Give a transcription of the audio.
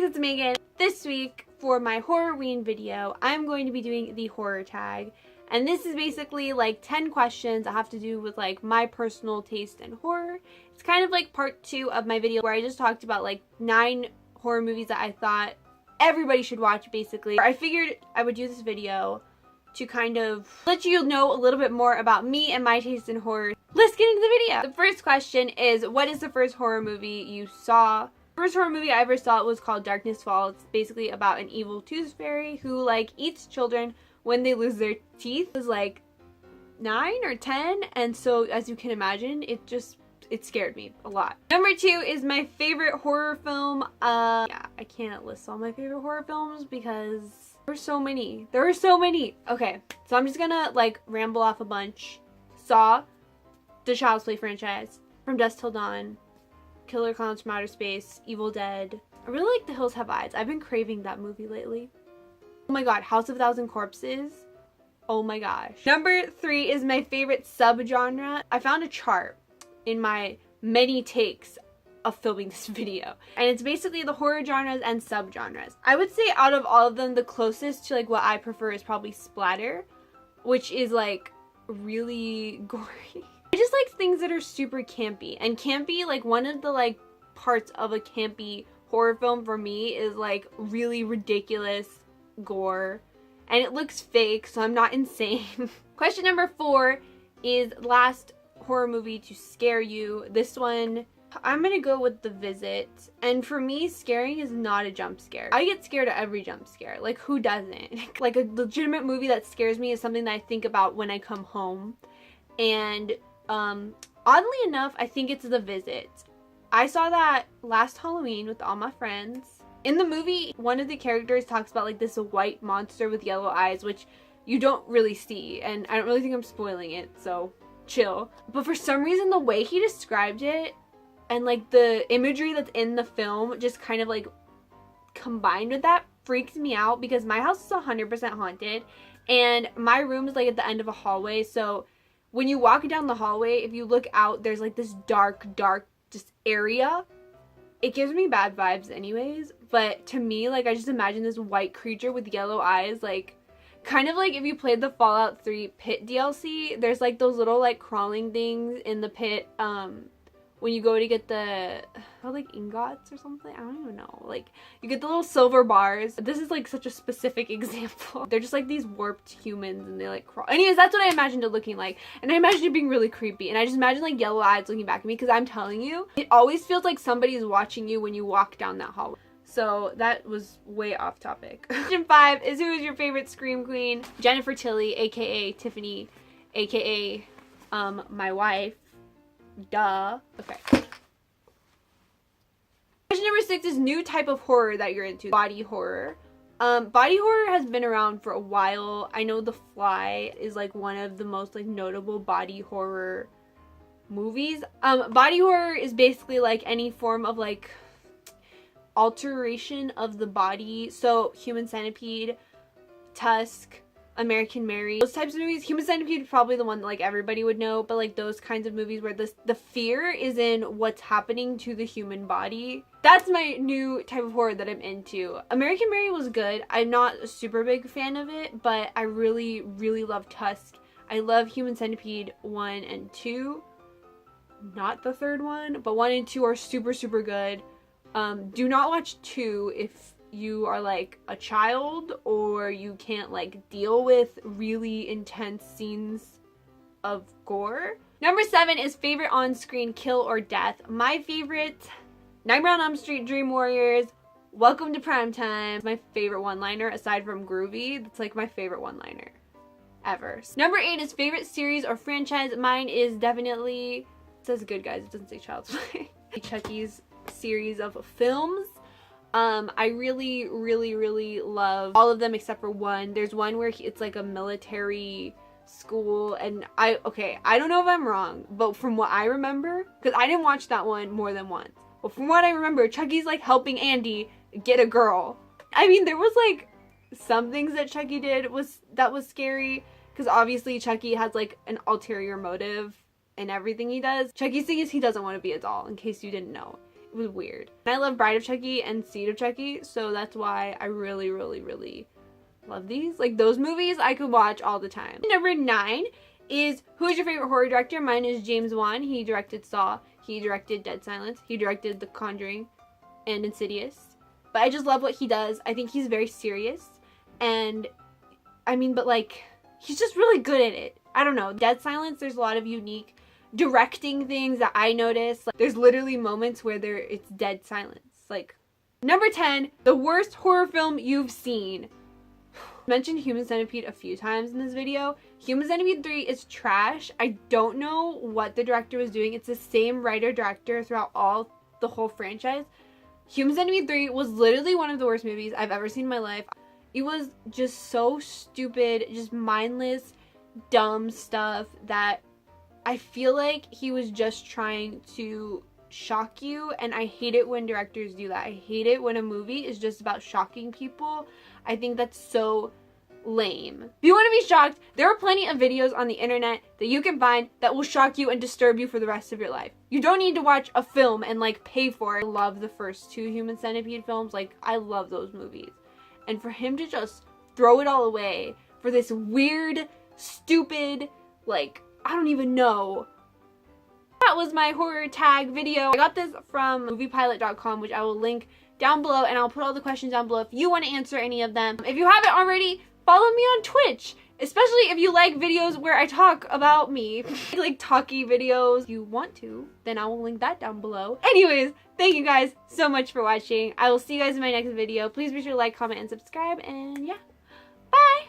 it's Megan. This week for my Horrorween video, I'm going to be doing the horror tag. And this is basically like 10 questions that have to do with like my personal taste in horror. It's kind of like part 2 of my video where I just talked about like 9 horror movies that I thought everybody should watch basically. I figured I would do this video to kind of let you know a little bit more about me and my taste in horror. Let's get into the video. The first question is, what is the first horror movie you saw? The first horror movie I ever saw was called Darkness Falls. It's basically about an evil tooth fairy who like eats children when they lose their teeth. It was like 9 or 10, and so as you can imagine, it scared me a lot. Number 2 is my favorite horror film. Yeah, I can't list all my favorite horror films because there are so many. There are so many. Okay, so I'm just gonna like ramble off a bunch. Saw, the Child's Play franchise, From Dusk Till Dawn, Killer Clowns from Outer Space, Evil Dead. I really like The Hills Have Eyes. I've been craving that movie lately. Oh my god, House of a Thousand Corpses. Oh my gosh. Number 3 is my favorite subgenre. I found a chart in my many takes of filming this video, and it's basically the horror genres and subgenres. I would say out of all of them, the closest to like what I prefer is probably splatter, which is like really gory. I just like things that are super campy, and campy, like one of the like parts of a campy horror film for me is like really ridiculous gore, and it looks fake, so I'm not insane. Question number 4 is last horror movie to scare you. This one, I'm gonna go with The Visit. And for me, scaring is not a jump scare. I get scared at every jump scare. Like, who doesn't? Like, a legitimate movie that scares me is something that I think about when I come home. And oddly enough, I think it's The Visit. I saw that last Halloween with all my friends. In the movie, one of the characters talks about like this white monster with yellow eyes, which you don't really see, and I don't really think I'm spoiling it, so chill. But for some reason, the way he described it and like the imagery that's in the film just kind of like combined with that freaks me out, because my house is 100% haunted and my room is like at the end of a hallway, so when you walk down the hallway, if you look out, there's like this dark just area. It gives me bad vibes anyways, but to me, like, I just imagine this white creature with yellow eyes, like, kind of like if you played the Fallout 3 pit DLC, there's like those little like crawling things in the pit, when you go to get the, like ingots or something, I don't even know, like, you get the little silver bars. This is like such a specific example. They're just like these warped humans and they like crawl. Anyways, that's what I imagined it looking like, and I imagined it being really creepy, and I just imagine like yellow eyes looking back at me, because I'm telling you, it always feels like somebody is watching you when you walk down that hallway. So that was way off topic. Question 5 is, who is your favorite Scream Queen? Jennifer Tilly, aka Tiffany, aka my wife. Duh. Okay. Question number 6 is new type of horror that you're into. Body horror. Body horror has been around for a while. I know The Fly is like one of the most like notable body horror movies. Body horror is basically like any form of like alteration of the body. So Human Centipede, Tusk, American Mary, those types of movies. Human Centipede is probably the one that like everybody would know, but like those kinds of movies where the fear is in what's happening to the human body. That's my new type of horror that I'm into. American Mary was good. I'm not a super big fan of it, but I really love Tusk. I love Human Centipede 1 and 2. Not the third one, but 1 and 2 are super good. Do not watch 2 if you are like a child or you can't like deal with really intense scenes of gore. Number 7 is favorite on-screen kill or death. My favorite, Nightmare on Elm Street, Dream Warriors, Welcome to Primetime. My favorite one-liner aside from Groovy. That's like my favorite one-liner ever. Number 8 is favorite series or franchise. Mine is definitely, it says Good Guys, it doesn't say Child's Play. Chucky's series of films. I really love all of them except for one. There's one where it's like a military school, and I don't know if I'm wrong, but from what I remember, because I didn't watch that one more than once, but from what I remember, Chucky's like helping Andy get a girl. I mean, there was like some things that Chucky did that was scary, because obviously Chucky has like an ulterior motive in everything he does. Chucky's thing is he doesn't want to be a doll, in case you didn't know. was weird. And I love Bride of Chucky and Seed of Chucky, so that's why I really, really, really love these. Like, those movies I could watch all the time. Number 9 is, who is your favorite horror director? Mine is James Wan. He directed Saw. He directed Dead Silence. He directed The Conjuring and Insidious. But I just love what he does. I think he's very serious. And, I mean, but like, he's just really good at it. I don't know. Dead Silence, there's a lot of unique directing things that I noticed. Like, there's literally moments where it's dead silence. Like, number 10, the worst horror film you've seen. I mentioned Human Centipede a few times in this video. Human Centipede 3 is trash. I don't know what the director was doing. It's the same writer-director throughout the whole franchise. Human Centipede 3 was literally one of the worst movies I've ever seen in my life. It was just so stupid, just mindless, dumb stuff that I feel like he was just trying to shock you, and I hate it when directors do that. I hate it when a movie is just about shocking people. I think that's so lame. If you want to be shocked, there are plenty of videos on the internet that you can find that will shock you and disturb you for the rest of your life. You don't need to watch a film and like pay for it. I love the first 2 Human Centipede films. Like, I love those movies. And for him to just throw it all away for this weird, stupid, like, I don't even know. That was my horror tag video. I got this from moviepilot.com, which I will link down below, and I'll put all the questions down below if you want to answer any of them. If you haven't already, follow me on Twitch, especially if you like videos where I talk about me, like talky videos. If you want to, then I will link that down below. Anyways, thank you guys so much for watching. I will see you guys in my next video. Please be sure to like, comment, and subscribe, and yeah, bye!